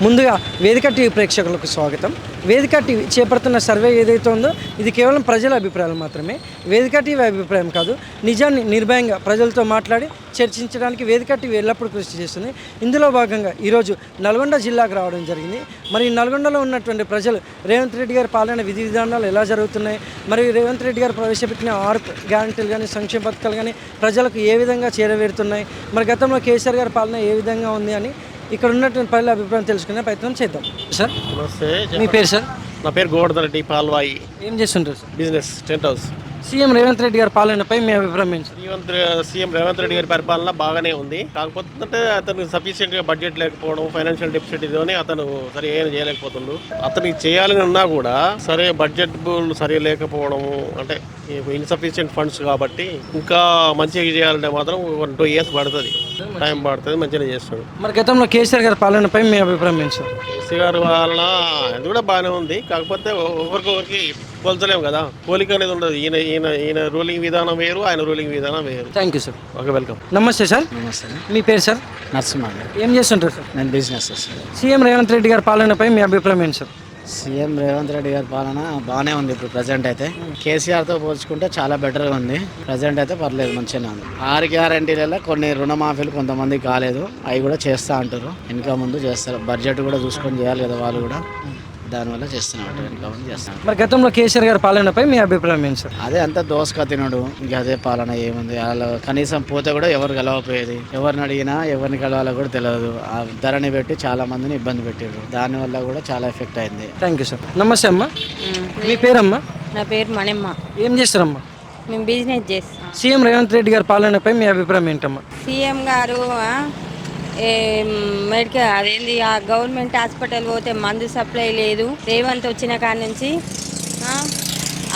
ముందుగా వేదిక టీవీ ప్రేక్షకులకు స్వాగతం. వేదిక టీవీ చేపడుతున్న సర్వే ఏదైతే ఉందో ఇది కేవలం ప్రజల అభిప్రాయాలు మాత్రమే. వేదిక టీవీ అభిప్రాయం కాదు. నిజాన్ని నిర్భయంగా ప్రజలతో మాట్లాడి చర్చించడానికి వేదిక టీవీ ఎల్లప్పుడూ కృషి చేస్తుంది. ఇందులో భాగంగా ఈరోజు నల్గొండ జిల్లాకు రావడం జరిగింది. మరి నల్గొండలో ఉన్నటువంటి ప్రజలు రేవంత్ రెడ్డి గారి పాలన విధి విధానాలు ఎలా జరుగుతున్నాయి, మరి రేవంత్ రెడ్డి గారు ప్రవేశపెట్టిన 6 గ్యారంటీలు కానీ సంక్షేమ పథకాలు కానీ ప్రజలకు ఏ విధంగా చేరవేరుతున్నాయి, మరి గతంలో కేసీఆర్ గారి పాలన ఏ విధంగా ఉంది అని ఇక్కడ ఉన్నటువంటి ప్రజల అభిప్రాయం తెలుసుకునే ప్రయత్నం చేద్దాం. సార్ నమస్తే. మీ పేరు సార్? నా పేరు గోవర్ధన్ రెడ్డి పాల్వాయి. ఏం చేస్తుంటారు sir? Business tent house. CM Revanth Reddy గారి పాలనపై మీ అభిప్రాయం ఏంటి సార్? సీఎం రేవంత్ రెడ్డి గారి పరిపాలన బాగానే ఉంది. కాకపోతే అతను సఫిషియెంట్ గా బడ్జెట్ లేకపోవడం, ఫైనాన్షియల్ డెఫిసిట్ ఇదని అతను సరే ఏం చేయలేకపోతుండు. అతనికి చేయాలని ఉన్నా కూడా సరే బడ్జెట్ సరే లేకపోవడం, అంటే ఇన్సఫిషియెంట్ ఫండ్స్ కాబట్టి ఇంకా మంచిగా చేయాలంటే మాత్రం 2 years పడుతుంది, టైం పడుతుంది. మంచిగా చేస్తాడు. మరి గతంలో కేసీఆర్ గారి పాలనపై మీ అభిప్రాయం ఏంటి సార్? కేసీఆర్ వల్ల అది కూడా బాగానే ఉంది. కాకపోతే ఒకరికి పోల్చలేము కదా, పోలిక అనేది ఉండదు. ఈయన రూలింగ్ విధానం వేరు, ఆయన రూలింగ్ విధానం వేరు. Thank you sir. Okay, welcome. నమస్తే సార్. నమస్తే. మీ పేరు సార్? నరసింహ. ఏం చేస్తుంటారు సార్? నేను బిజినెస్ చేస్తాను. సీఎం రేవంత్ రెడ్డి గారి పాలనపై మీ అభిప్రాయం ఏంటి సార్? సీఎం రేవంత్ రెడ్డి గారి పాలన బాగానే ఉంది. ఇప్పుడు ప్రజెంట్ అయితే కేసీఆర్తో పోల్చుకుంటే చాలా బెటర్గా ఉంది. ప్రజెంట్ అయితే పర్లేదు, మంచిగానే ఉంది. 6 గ్యారంటీలలో కొన్ని రుణమాఫీలు కొంతమంది కాలేదు, అవి కూడా చేస్తూ అంటారు. ఇంకా ముందు చేస్తారు. బడ్జెట్ కూడా చూసుకొని చేయాలి కదా వాళ్ళు కూడా, దానివల్ల చేస్తున్నారు. ఇంకా ముందు చేస్తున్నారు. మరి గతంలో కేసీఆర్ గారి పాలనపై మీ అభిప్రాయం ఏంటి సార్? అదే అంతా దోసక తినడు, ఇంకా అదే పాలన ఏముంది. వాళ్ళు కనీసం పోతే కూడా ఎవరు గెలవపోయేది, ఎవరిని అడిగినా ఎవరిని గెలవాలో కూడా తెలియదు. ఆ ధరని పెట్టి చాలా మందిని ఇబ్బంది పెట్టారు. దానివల్ల కూడా చాలా ఎఫెక్ట్ అయింది. Thank you sir. నమస్తే అమ్మా. మీ పేరమ్మా? నా పేరు మణిమ్మ. ఏం చేస్తారమ్మా? మేము బిజినెస్ చేస్తాం. సీఎం రేవంత్ రెడ్డి గారి పాలనపై మీ అభిప్రాయం ఏంటమ్మా? సీఎం గారు మెడికల్ అదేంది ఆ గవర్నమెంట్ హాస్పిటల్ పోతే మందు సప్లై లేదు. రేవంత్ వచ్చిన కాడ నుంచి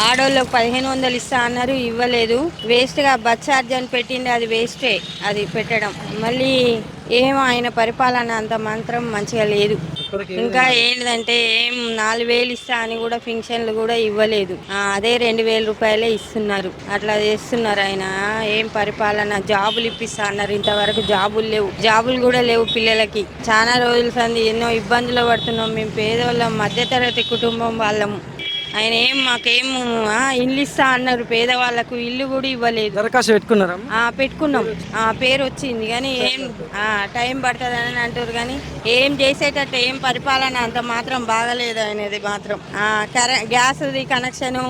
ఆడోళ్ళకు 1500 ఇస్తా అన్నారు, ఇవ్వలేదు. వేస్ట్గా బస్ ఛార్జ్ అని పెట్టింది, అది వేస్టే అది పెట్టడం. మళ్ళీ ఏమో ఆయన పరిపాలన అంత మాత్రం మంచిగా లేదు. ఇంకా ఏంటంటే 4000 ఇస్తా అని కూడా పింఛన్లు కూడా ఇవ్వలేదు. అదే 2000 రూపాయలే ఇస్తున్నారు. అట్లా చేస్తున్నారు ఆయన. ఏం పరిపాలన. జాబులు ఇప్పిస్తా అన్నారు, ఇంతవరకు జాబులు లేవు. జాబులు కూడా లేవు పిల్లలకి. చాలా రోజుల సంది ఎన్నో ఇబ్బందులు పడుతున్నాం మేము, పేదవాళ్ళం, మధ్యతరగతి కుటుంబం వాళ్ళము. ఆయన మాకేం ఇల్లు ఇస్తా అన్నారు, పేదవాళ్ళకు ఇల్లు కూడా ఇవ్వలేదు. దరఖాస్తు పెట్టుకున్నారా? పెట్టుకున్నాం. పేరు వచ్చింది కానీ ఏం టైం పడుతుంది అని అంటారు కానీ ఏం చేసేటట్టు ఏం పరిపాలన అంత మాత్రం బాగలేదు ఆయనది మాత్రం. గ్యాస్ది కనెక్షను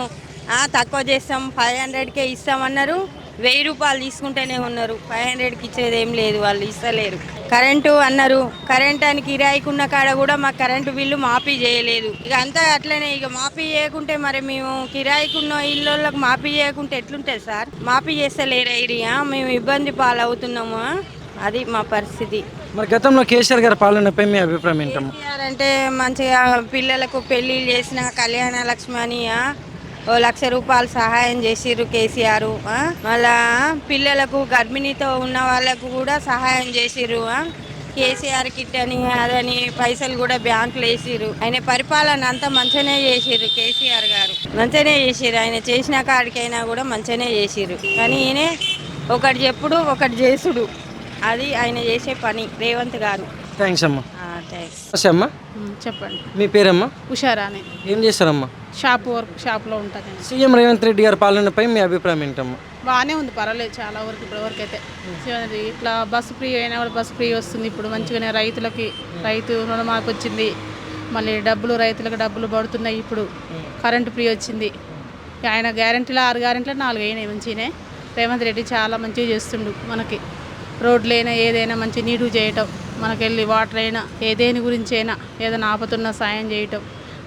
తక్కువ చేస్తాం, 500కే ఇస్తామన్నారు. 1000 రూపాయలు తీసుకుంటూనే ఉన్నారు. 500కి ఇచ్చేది ఏం లేదు, వాళ్ళు ఇస్తలేరు. కరెంటు అన్నారు, కరెంట్ అని కిరాయికున్న కాడ కూడా మాకు కరెంటు బిల్లు మాఫీ చేయలేదు. ఇక అంతా అట్లనే. ఇక మాఫీ చేయకుంటే మరి మేము కిరాయికున్న ఇళ్ళకి మాఫీ చేయకుంటే ఎట్లుంటుంది సార్? మాఫీ చేస్తలేరు ఏరియా, మేము ఇబ్బంది పాలవుతున్నాము. అది మా పరిస్థితి. మరి గతంలో కేసీఆర్ గారి పాలనపై మీ అభిప్రాయం ఏంటమ్మా? అంటే మంచిగా పిల్లలకు పెళ్ళిళ్ళు చేసిన కళ్యాణ లక్ష్మి అని 1,00,000 రూపాయలు సహాయం చేసిర్రు కేసీఆర్. మళ్ళా పిల్లలకు గర్భిణీతో ఉన్న వాళ్ళకు కూడా సహాయం చేసిర్రు. కేసీఆర్ కిట్ అని అదని పైసలు కూడా బ్యాంకులు వేసిర్రు. ఆయన పరిపాలన అంతా మంచిగానే చేసిర్రు. కేసీఆర్ గారు మంచిగానే చేసిర్రు. ఆయన చేసిన కాడికైనా కూడా మంచిగానే చేసిర్రు. కానీ ఈయన ఒకటి చెప్పుడు ఒకటి చేసుడు, అది ఆయన చేసే పని రేవంత్ గారు. థ్యాంక్స్ అమ్మా. థ్యాంక్స్. అమ్మా చెప్పండి. మీ పేరమ్మా? ఉషారాని. ఏం చేస్తారమ్మా? షాప్లో ఉంటుంది. సీఎం రేవంత్ రెడ్డి గారి పాలనపై మీ అభిప్రాయం ఏంటమ్మా? బాగానే ఉంది, పర్వాలేదు చాలా వరకు. ఇప్పటివరకు అయితే ఇట్లా బస్సు ఫ్రీ అయినా కూడా బస్సు ఫ్రీ వస్తుంది. ఇప్పుడు మంచిగానే రైతు రుణమాఫీ వచ్చింది. మళ్ళీ రైతులకు డబ్బులు పడుతున్నాయి. ఇప్పుడు కరెంటు ఫ్రీ వచ్చింది. ఆయన గ్యారెంటీలో 6 గ్యారెంటీలో 4 అయినాయి. మంచిగానే రేవంత్ రెడ్డి చాలా మంచిగా చేస్తుండు. మనకి రోడ్లైనా ఏదైనా మంచి నీటు చేయటం, మనకెళ్ళి వాటర్ అయినా ఏదేని గురించి అయినా ఏదైనా ఆపతున్నా సాయం చేయటం,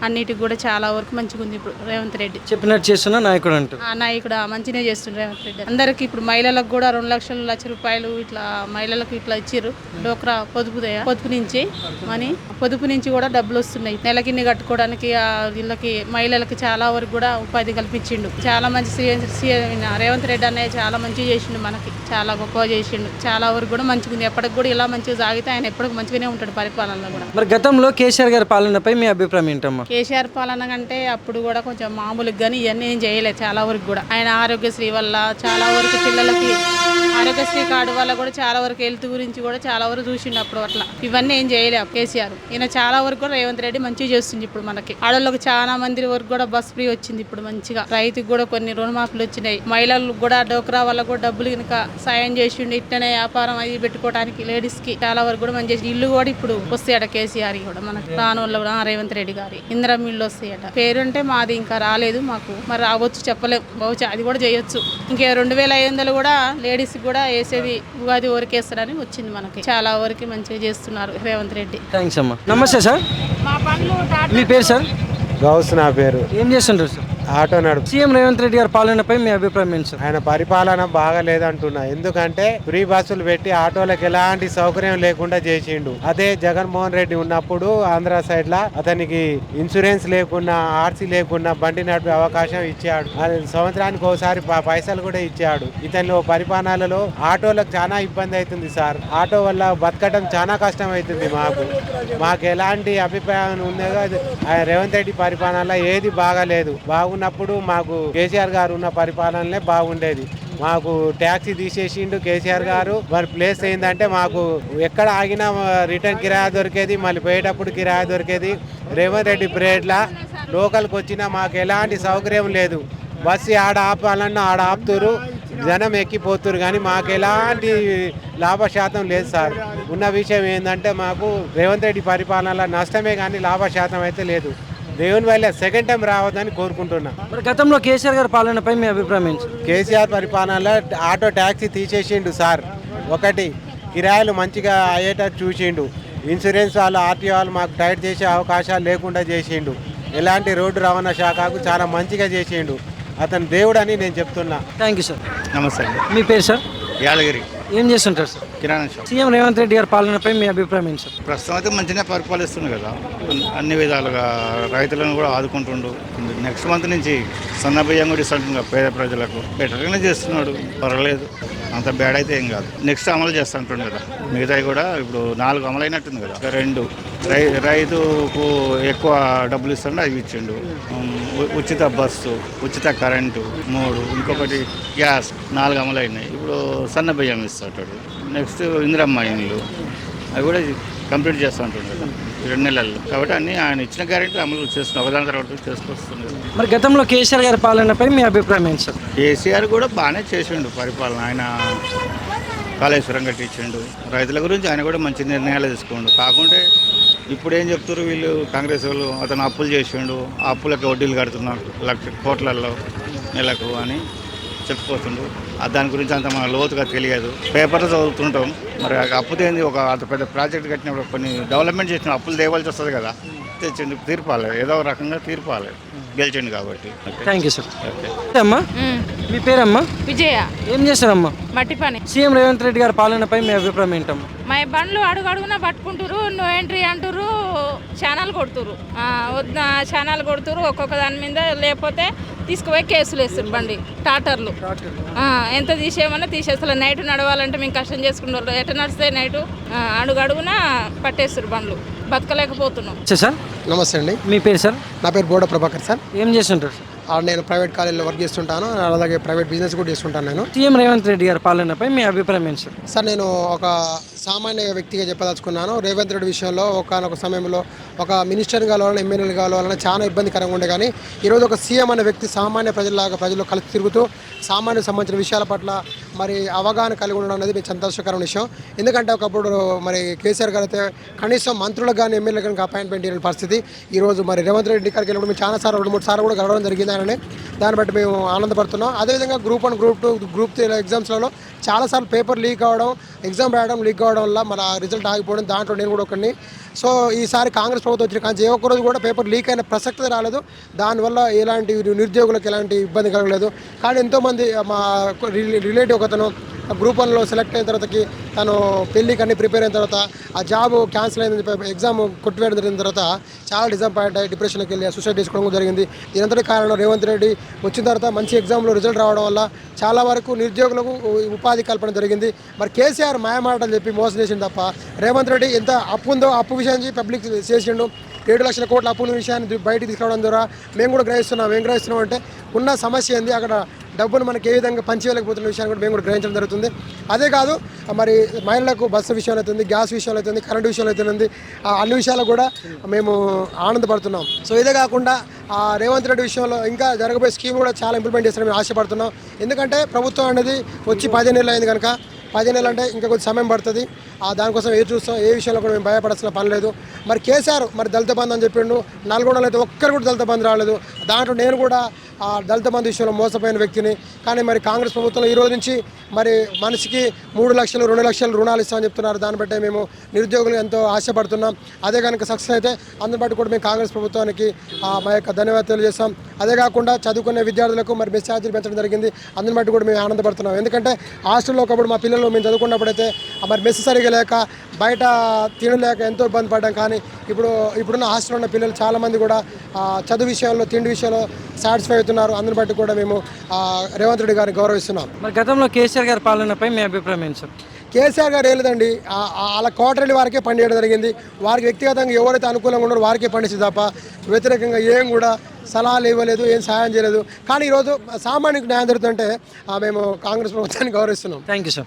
అన్నిటికి కూడా చాలా వరకు మంచిగా ఉంది. ఇప్పుడు రేవంత్ రెడ్డి చెప్పినట్టు చేస్తున్నా నాయకుడు అంటూ నాయకుడు మంచిగా చేస్తుండ్రు రేవంత్ రెడ్డి. అందరికి ఇప్పుడు మహిళలకు కూడా 2 లక్షలు 1,00,000 రూపాయలు ఇట్లా మహిళలకు ఇట్లా ఇచ్చిర్రు. డోక్రా పొదుపు నుంచి కూడా డబ్బులు వస్తున్నాయి. నెలకిన్ని కట్టుకోవడానికి వీళ్ళకి మహిళలకి చాలా వరకు కూడా ఉపాధి కల్పించిండు. చాలా మంచి రేవంత్ రెడ్డి అన్నయ్య చాలా మంచిగా చేసిండు. మనకి చాలా గొప్పగా చేసిండు. చాలా వరకు కూడా మంచిగా ఉంది. ఎప్పటికి కూడా ఇలా మంచిగా సాగితే ఆయన ఎప్పటికి మంచిగానే ఉంటాడు పరిపాలనలో కూడా. మరి గతంలో కేసీఆర్ గారి పాలనపై మీ అభిప్రాయం ఏంటమ్మా? కేసీఆర్ పాలన కంటే అప్పుడు కూడా కొంచెం మామూలుగా కానీ ఇవన్నీ ఏం చేయలేదు. చాలా వరకు కూడా ఆయన ఆరోగ్యశ్రీ వల్ల చాలా వరకు పిల్లలకి ఆరోగ్యశ్రీ కార్డు వల్ల కూడా చాలా వరకు హెల్త్ గురించి కూడా చాలా వరకు చూసిండు అప్పుడు అట్లా. ఇవన్నీ ఏం చేయలేదు కేసీఆర్. ఈయన చాలా వరకు కూడా రేవంత్ రెడ్డి మంచిగా చేస్తుంది. ఇప్పుడు మనకి ఆడవాళ్ళకి చాలా మంది వరకు కూడా బస్ ఫ్రీ వచ్చింది ఇప్పుడు మంచిగా. రైతుకు కూడా కొన్ని రుణమాఫీలు వచ్చినాయి. మహిళలకు కూడా డోక్రా వల్ల కూడా డబ్బులు కనుక సాయం చేసిండు. ఇట్టనే వ్యాపారం అది పెట్టుకోవడానికి లేడీస్ కి చాలా వరకు కూడా మంచి చేసి ఇల్లు కూడా ఇప్పుడు వస్తాయట కేసీఆర్ కూడా మనకి రానోళ్ళు కూడా రేవంత్ రెడ్డి గారి ఇందిరా మిల్లు వస్తాయట. పేరు అంటే మాది ఇంకా రాలేదు మాకు, మరి రావచ్చు చెప్పలేం. బహుశా అది కూడా చేయొచ్చు. ఇంకా 2500 కూడా లేడీస్ కూడా వేసేది ఉగాది వరకేస్తారని వచ్చింది మనకి. చాలా వరకు మంచిగా చేస్తున్నారు రేవంత్ రెడ్డి. థ్యాంక్స్ అమ్మా. నమస్తే సార్, మా పనులు మీ పేరు సార్? గౌస్ నా పేరు. ఏం చేస్తుంటారు సార్? ఆటో నడుపు. సీఎం రేవంత్ రెడ్డి గారి పాలనపై మీ అభిప్రాయం ఏంటి సార్? ఆయన పరిపాలన బాగాలేదంటున్నా. ఎందుకంటే ఫ్రీ బస్సులు పెట్టి ఆటోలకు ఎలాంటి సౌకర్యం లేకుండా చేసిండు. అదే జగన్మోహన్ రెడ్డి ఉన్నప్పుడు ఆంధ్ర సైడ్ లా అతనికి ఇన్సూరెన్స్ లేకున్నా ఆర్సీ లేకున్నా బండి నడిపే అవకాశం ఇచ్చాడు. సంవత్సరానికి ఒకసారి పైసలు కూడా ఇచ్చాడు. ఇతనిలో పరిపాలనలో ఆటోలకు చాలా ఇబ్బంది అవుతుంది సార్. ఆటో వల్ల బతకడం చాలా కష్టం అవుతుంది. మాకు ఎలాంటి అభిప్రాయం ఉందో రేవంత్ రెడ్డి పరిపాలనలో ఏది బాగాలేదు. బాగున్నప్పుడు మాకు కేసీఆర్ గారు ఉన్న పరిపాలనలే బాగుండేది. మాకు ట్యాక్సీ తీసేసిండు కేసీఆర్ గారు. మరి ప్లేస్ ఏంటంటే మాకు ఎక్కడ ఆగినా రిటర్న్ కిరాయి దొరికేది, మళ్ళీ పోయేటప్పుడు కిరాయి దొరికేది. రేవంత్ రెడ్డి పీరియడ్లా లోకల్కి వచ్చినా మాకు ఎలాంటి సౌకర్యం లేదు. బస్సు ఆడ ఆపాలన్నా ఆడ ఆపుతారు, జనం ఎక్కిపోతున్నారు, కానీ మాకు ఎలాంటి లాభశాతం లేదు సార్. ఉన్న విషయం ఏంటంటే మాకు రేవంత్ రెడ్డి పరిపాలనలో నష్టమే కానీ లాభశాతం అయితే లేదు. దేవుని వల్ల సెకండ్ టైం రావద్దని కోరుకుంటున్నా. మరి గతంలో కేసీఆర్ గారి పాలనపై మీ అభిప్రాయం ఏంటి? కేసీఆర్ పరిపాలనలో ఆటో ట్యాక్సీ తీసేసిండు సార్. ఒకటి కిరాయిలు మంచిగా అయ్యేటట్టు చూసిండు. ఇన్సూరెన్స్ వాళ్ళు ఆర్టీఓ వాళ్ళు మాకు టైట్ చేసే అవకాశాలు లేకుండా చేసిండు. ఎలాంటి రోడ్డు రవాణా శాఖకు చాలా మంచిగా చేసిండు. అతను దేవుడు అని నేను చెప్తున్నా. Thank you sir. నమస్తే అండి. మీ పేరు సార్? యాదగిరి. ఏం చేస్తుంటారు సార్? కిరాణా షాప్. సీఎం రేవంత్ రెడ్డి గారి పాలనపై మీ అభిప్రాయం ఏంటి సార్? ప్రస్తుతం అయితే మంచిగా పరిపాలిస్తుంది కదా, అన్ని విధాలుగా రైతులను కూడా ఆదుకుంటుండు. నెక్స్ట్ మంత్ నుంచి సన్న బియ్యం కూడా ఇస్తుంటుంది కదా పేద ప్రజలకు. బెటర్గానే చేస్తున్నాడు, పర్వాలేదు, అంత బ్యాడ్ అయితే ఏం కాదు. నెక్స్ట్ అమలు చేస్తుంటుంది కదా, మిగతాయి కూడా ఇప్పుడు 4 అమలైనట్టుంది కదా. 2 రైతుకు ఎక్కువ డబ్బులు ఇస్తుండే అవి ఇచ్చిండు. ఉచిత బస్సు, ఉచిత కరెంటు 3, ఇంకొకటి గ్యాస్ 4 అమలైనాయి. ఇప్పుడు సన్న బియ్యం ఇస్తాడు. నెక్స్ట్ ఇందిరమ్మ ఇండ్లు అవి కూడా కంప్లీట్ చేస్తూ ఉంటుంది కదా 2 నెలల్లో. కాబట్టి అన్నీ ఆయన ఇచ్చిన గ్యారెంటీ అమలు చేస్తున్నాం, ఒకదాని తర్వాత చేసుకొస్తుంది. మరి గతంలో కేసీఆర్ గారి పాలనపై మీ అభిప్రాయం ఏంటి సార్? కేసీఆర్ కూడా బాగానే చేసిండు పరిపాలన. ఆయన కాళేశ్వరం కట్టించిండు. రైతుల గురించి ఆయన కూడా మంచి నిర్ణయాలు తీసుకోండు. కాకుంటే ఇప్పుడు ఏం చెప్తారు వీళ్ళు కాంగ్రెస్ వాళ్ళు, అతను అప్పులు చేసిండు, ఆ అప్పులకి వడ్డీలు కడుతున్నారు 1,00,000 కోట్లలో నెలకు అని చెప్పుకోతుండు. దాని గురించి అంత మన లోతుగా తెలియదు. పేపర్లో చదువుతుంటాం. మరి అప్పు తేంది ఒక అంత పెద్ద ప్రాజెక్ట్ కట్టినప్పుడు కొన్ని డెవలప్మెంట్ చేసిన అప్పులు తేవాల్సి వస్తుంది కదా, తెచ్చిండు, తీర్పాలి, ఏదో ఒక రకంగా తీర్పాలి, గెలిచిండు కాబట్టి. Thank you sir. అమ్మా, మీ పేరమ్మా? విజయ. ఏం చేస్తారమ్మా? మట్టి పని. సీఎం రేవంత్ రెడ్డి గారి పాలనపై మీ అభిప్రాయం ఏంటమ్మా? మా బండ్లు అడుగున పట్టుకుంటారు, నో ఎంట్రీ అంటారు, ఛానల్ కొడుతురు, ఛానల్ కొడుతురు ఒక్కొక్క దాని మీద. లేకపోతే తీసుకుపోయి కేసులు వేస్తారు బండి టాటర్లు. ఎంత తీసేయమన్నా తీసేస్తారు. నైట్ నడవాలంటే మేము కష్టం చేసుకుంటారు, ఎట నడిస్తే నైటు అడుగున పట్టేస్తారు బండ్లు, బతకలేకపోతున్నాం. సార్ నమస్తే అండి. మీ పేరు సార్? నా పేరు బోడ ప్రభాకర్ సార్. ఏం చేస్తుంటారు సార్? నేను ప్రైవేట్ కాలేజీలో వర్క్ చేస్తుంటాను, అలాగే ప్రైవేట్ బిజినెస్ కూడా చేస్తుంటాను నేను. సీఎం రేవంత్ రెడ్డి గారి పాలనపై మీ అభిప్రాయం ఏంటి సార్? సార్, నేను ఒక సామాన్య వ్యక్తిగా చెప్పదలుచుకున్నాను. రేవంత్ రెడ్డి విషయంలో ఒకనొక సమయంలో ఒక మినిస్టర్ కావాలన్నా ఎమ్మెల్యేలు కావాలన్నా చాలా ఇబ్బందికరంగా ఉండే, కానీ ఈరోజు ఒక సీఎం అనే వ్యక్తి సామాన్య ప్రజల్లాగా ప్రజల్లో కలిసి తిరుగుతూ సామాన్య సంబంధించిన విషయాల పట్ల మరి అవగాహన కలిగి ఉండడం అనేది మీకు సంతోషకరమైన విషయం. ఎందుకంటే ఒకప్పుడు మరి కేసీఆర్ గారు అయితే కనీసం మంత్రులకు కానీ ఎమ్మెల్యేలకు కానీ అపాయింట్మెంట్ ఇవ్వని పరిస్థితి. ఈరోజు మరి రేవంత్ రెడ్డి గారికి వెళ్ళినప్పుడు మేము చాలా సార్లు 2-3 సార్లు కూడా గడవడం జరిగింది ఆయననే. దాన్ని బట్టి మేము ఆనందపడుతున్నాం. అదేవిధంగా గ్రూప్ 1, గ్రూప్ 2, గ్రూప్ 3 ఎగ్జామ్స్లలో చాలాసార్లు పేపర్ లీక్ అవ్వడం, ఎగ్జామ్ రాయడం లీక్ అవ్వడం వల్ల మన రిజల్ట్ ఆగిపోవడం, దాంట్లో నేను కూడా ఒకరిని. సో ఈసారి కాంగ్రెస్ ప్రభుత్వం వచ్చిన కానీ ఏ ఒక్కరోజు కూడా పేపర్ లీక్ అయిన ప్రసక్తి రాలేదు. దానివల్ల ఎలాంటి నిరుద్యోగులకు ఎలాంటి ఇబ్బంది కలగలేదు. కానీ ఎంతోమంది మా రిలేటివ్ ఒకతను గ్రూప్ 1లో సెలెక్ట్ అయిన తర్వాతకి తను పెళ్ళికి అన్ని ప్రిపేర్ అయిన తర్వాత ఆ జాబ్ క్యాన్సిల్ అయిందని చెప్పి ఎగ్జామ్ కొట్టివేయడం జరిగిన తర్వాత చాలా డిసప్పాయింట్ అయ్యి డిప్రెషన్కి వెళ్ళి సూసైడ్ చేసుకోవడం జరిగింది. దీనంతటి కారణం రేవంత్ రెడ్డి వచ్చిన తర్వాత మంచి ఎగ్జామ్లో రిజల్ట్ రావడం వల్ల చాలా వరకు నిరుద్యోగులకు ఉపాధి కల్పన జరిగింది. మరి కేసీఆర్ మాయమాటలు చెప్పి మోసం చేసింది తప్ప రేవంత్ రెడ్డి ఎంత అప్పు ఉందో అప్పు విషయాన్ని పబ్లిక్ చేసిండు. 7 లక్షల కోట్ల అప్పుల విషయాన్ని బయటికి తీసుకురావడం ద్వారా మేము కూడా గ్రహిస్తున్నాం. ఏం గ్రహిస్తున్నాం అంటే ఉన్న సమస్య ఏంది, అక్కడ డబ్బులు మనకి ఏ విధంగా పంచివేయలేకపోతున్న విషయాన్ని కూడా మేము కూడా గ్రహించడం జరుగుతుంది. అదే కాదు మరి మహిళలకు బస్సు విషయంలో అవుతుంది, గ్యాస్ విషయంలో అవుతుంది, కరెంటు విషయంలో అవుతుంది, అన్ని విషయాలు కూడా మేము ఆనందపడుతున్నాం. సో ఇదే కాకుండా రేవంత్ రెడ్డి విషయంలో ఇంకా జరగబోయే స్కీమ్ కూడా చాలా ఇంప్లిమెంట్ చేస్తారని మేము ఆశపడుతున్నాం. ఎందుకంటే ప్రభుత్వం అనేది వచ్చి 10 నెలలు అయింది కనుక 10 నెలలు అంటే ఇంకా కొంచెం సమయం పడుతుంది. దానికోసం ఏది చూస్తాం, ఏ విషయంలో కూడా మేము భయపడాల్సిన పని లేదు. మరి కేసీఆర్ మరి దళిత బంధు అని చెప్పిండు, నల్గొండలో అయితే ఒక్కరు కూడా దళిత బంధు రాలేదు. దాంట్లో నేను కూడా దళిత బంధు విషయంలో మోసపోయిన వ్యక్తిని. కానీ మరి కాంగ్రెస్ ప్రభుత్వంలో ఈ రోజు నుంచి మరి మనిషికి 3 లక్షలు 2 లక్షలు రుణాలు ఇస్తామని చెప్తున్నారు. దాన్ని బట్టి మేము నిరుద్యోగులు ఎంతో ఆశపడుతున్నాం. అదే కనుక సక్సెస్ అయితే అందుని బట్టి కూడా మేము కాంగ్రెస్ ప్రభుత్వానికి మా యొక్క ధన్యవాదాలు తెలియజేస్తాం. అదే కాకుండా చదువుకునే విద్యార్థులకు మరి మెస్ ఛార్జీలు పెంచడం జరిగింది. అందుని బట్టి కూడా మేము ఆనందపడుతున్నాం. ఎందుకంటే హాస్టల్లో ఒకప్పుడు మా పిల్లలు మేము చదువుకున్నప్పుడైతే మరి మెస్ సరిగా లేక బయట తినలేక ఎంతో ఇబ్బంది పడ్డాం. కానీ ఇప్పుడున్న హాస్టల్లో ఉన్న పిల్లలు చాలామంది కూడా చదువు విషయంలో తిండి విషయంలో సాటిస్ఫై అవుతున్నారు. అందుని బట్టి కూడా మేము రేవంత్ రెడ్డి గారిని గౌరవిస్తున్నాం. మరి గతంలో కేసీఆర్ గారి పాలనపై మీ అభిప్రాయం ఏంటి సార్? కేసీఆర్ గారు ఏం లేదండి, అలా కోటరెడ్డి వారికే పనిచేయడం జరిగింది. వారికి వ్యక్తిగతంగా ఎవరైతే అనుకూలంగా ఉన్నారో వారికే పండించింది తప్ప వ్యతిరేకంగా ఏం కూడా సలహాలు ఇవ్వలేదు, ఏం సహాయం చేయలేదు. కానీ ఈరోజు సామాన్యునికి న్యాయం జరుగుతుంటే మేము కాంగ్రెస్ ప్రభుత్వాన్ని గౌరవిస్తున్నాం. Thank you sir.